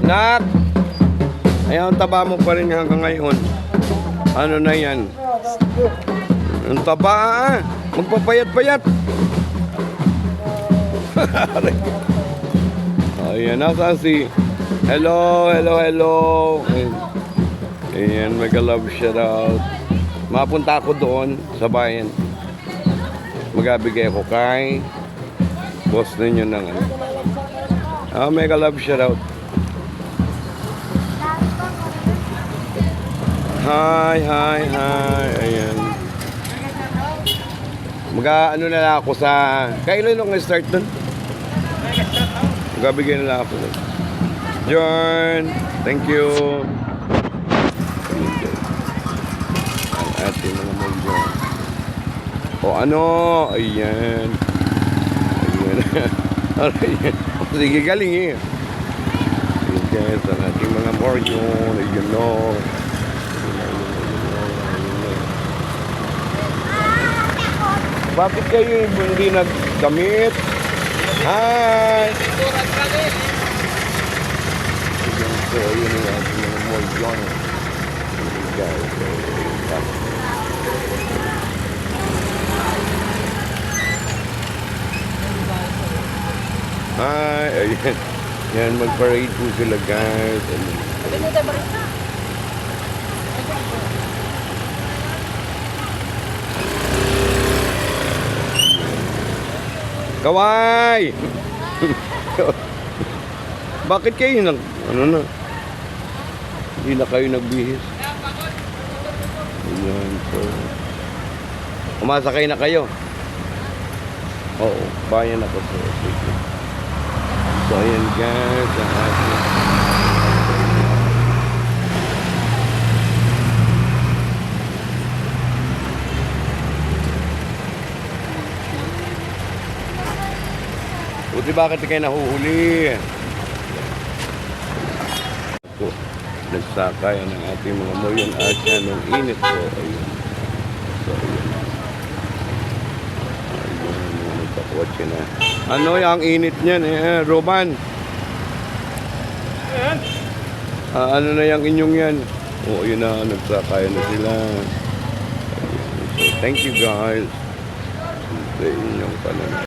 Nak, ayaw, taba mo pa rin hanggang ngayon. Ano na yan? Ang taba, magpapayat-payat. Ayan, nasaan si... Hello. Ayan, mega-love shoutout. Mapunta ako doon sa bayan. Magabigay ako kay boss ninyo ng ano. Mega-love shoutout. Hi. Ayan. Ano na lang ako sa... Kailan nung start dun? Magabigay na lang ako dun. John, thank you. Ang ating mga mundo. O ano? Ayan. Ayan. Sige, galing eh. Ayan, ang ating mga mundo. Ayan o. Bakit kayo hindi nagdamit? Hi! So, yun yung ating mga more John. Hi! Ayan. Yan, mag-parade po sila, guys. Kaway! Bakit kayo hindi na kayo nagbihis? Ayan po. Umasakay na kayo? Oo, bayan ako po. So, ayan guys, ang ating... Buti bakit kayo nahuhuli? Po, nagsakay ng ating mga moyon at yan ng init po. Ayun. So, ayun. Ayun, nagkakotse na. Ano yung init niyan eh, Roman? Ano na yung inyong yan? O, yun na, nagsakay na sila. Ayun. So, thank you guys. Sa inyong pananood.